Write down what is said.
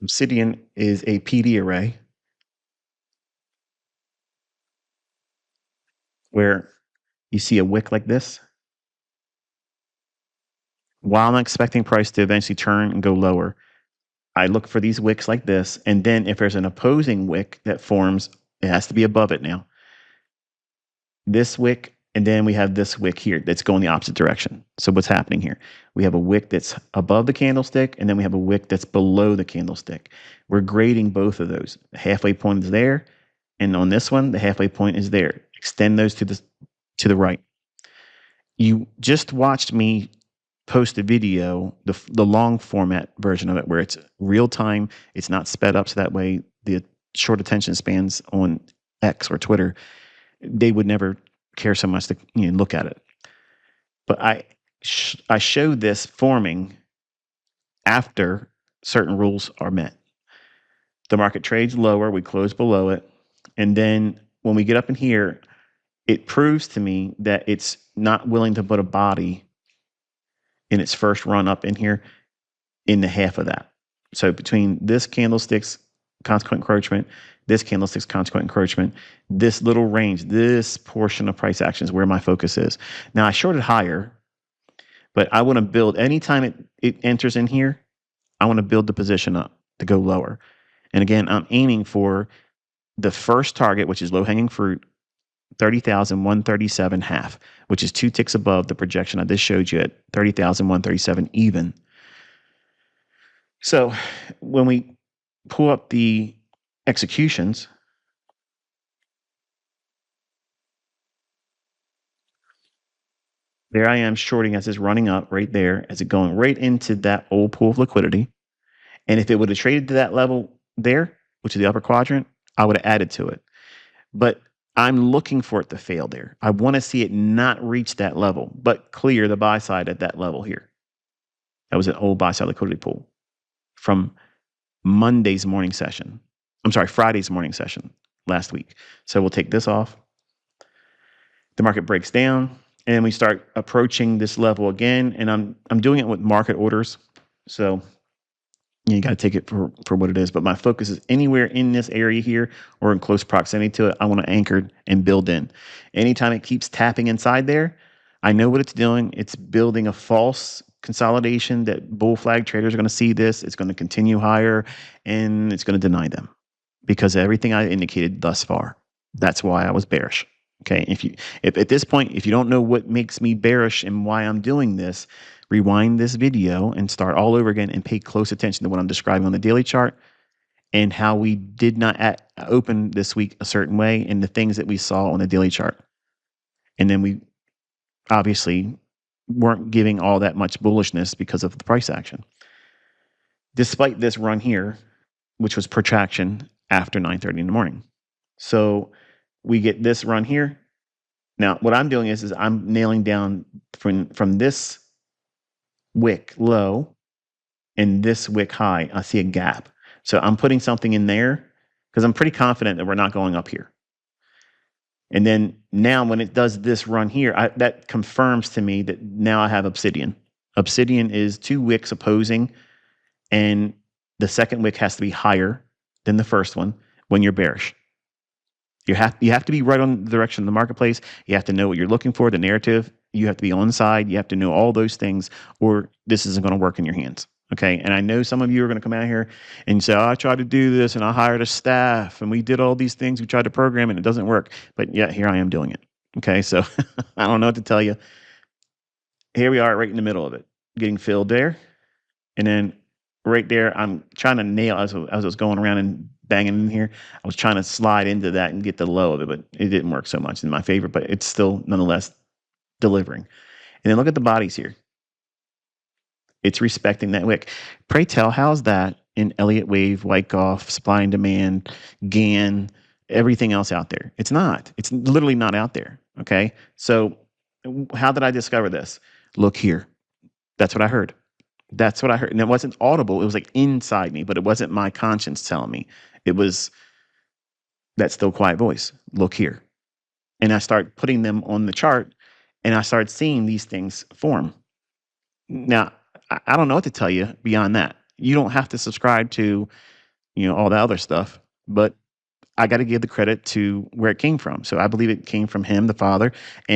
Obsidian is a PD array where you see a wick like this. While I'm expecting price to eventually turn and go lower, I look for these wicks like this. And then if there's an opposing wick that forms, it has to be above it now. This wick, and then we have this wick here that's going the opposite direction. So what's happening here? We have a wick that's above the candlestick, and then we have a wick that's below the candlestick. We're grading both of those. The halfway point is there, and on this one, the halfway point is there. Extend those to the right. You just watched me post a video, the long format version of it, where it's real time. It's not sped up, so that way the short attention spans on X or Twitter, they would never care so much to look at it. But I showed this forming after certain rules are met. The market trades lower, we close below it, and then when we get up in here, it proves to me that it's not willing to put a body in its first run up in here in the half of that. So between this candlestick's consequent encroachment, this candlestick's consequent encroachment, this little range, this portion of price action is where my focus is. Now I shorted higher, but I want to build, anytime it enters in here, I want to build the position up to go lower. And again, I'm aiming for the first target, which is low hanging fruit, 30,137 half, which is 2 ticks above the projection I just showed you at 30,137 even. So when we pull up the executions, there I am shorting as it's running up right there, as it going right into that old pool of liquidity. And if it would have traded to that level there, which is the upper quadrant, I would have added to it. But I'm looking for it to fail there. I want to see it not reach that level, but clear the buy side at that level here. That was an old buy side liquidity pool from Friday's morning session last week. So we'll take this off. The market breaks down and we start approaching this level again. And I'm doing it with market orders. So you got to take it for what it is. But my focus is anywhere in this area here or in close proximity to it, I want to anchor and build in. Anytime it keeps tapping inside there, I know what it's doing. It's building a false consolidation that bull flag traders are going to see this. It's going to continue higher and it's going to deny them because of everything I indicated thus far. That's why I was bearish. Okay. If at this point, if you don't know what makes me bearish and why I'm doing this, rewind this video and start all over again and pay close attention to what I'm describing on the daily chart and how we did not open this week a certain way and the things that we saw on the daily chart. And then we obviously weren't giving all that much bullishness because of the price action. Despite this run here, which was protraction after 9:30 in the morning. So we get this run here. Now, what I'm doing is I'm nailing down from this wick low and this wick high. I see a gap. So I'm putting something in there because I'm pretty confident that we're not going up here. And then now when it does this run here, that confirms to me that now I have Obsidian. Obsidian is 2 wicks opposing, and the second wick has to be higher than the first one when you're bearish. You have to be right on the direction of the marketplace. You have to know what you're looking for, the narrative. You have to be on side. You have to know all those things, or this isn't going to work in your hands. Okay. And I know some of you are going to come out here and say, oh, I tried to do this and I hired a staff and we did all these things. We tried to program it and it doesn't work. But yeah, here I am doing it. Okay. So I don't know what to tell you. Here we are right in the middle of it, getting filled there. And then right there, I'm trying to nail, as I was going around and banging in here, I was trying to slide into that and get the low of it, but it didn't work so much in my favor, but it's still nonetheless delivering. And then look at the bodies here. It's respecting that wick. Pray tell, how's that in Elliott Wave, Wyckoff, supply and demand, Gann, everything else out there? It's not. It's literally not out there. Okay. So how did I discover this? Look here. That's what I heard. That's what I heard. And it wasn't audible. It was like inside me, but it wasn't my conscience telling me. It was that still quiet voice. Look here. And I start putting them on the chart and I started seeing these things form. Now, I don't know what to tell you beyond that. You don't have to subscribe to, all the other stuff, but I got to give the credit to where it came from. So I believe it came from him, the father, and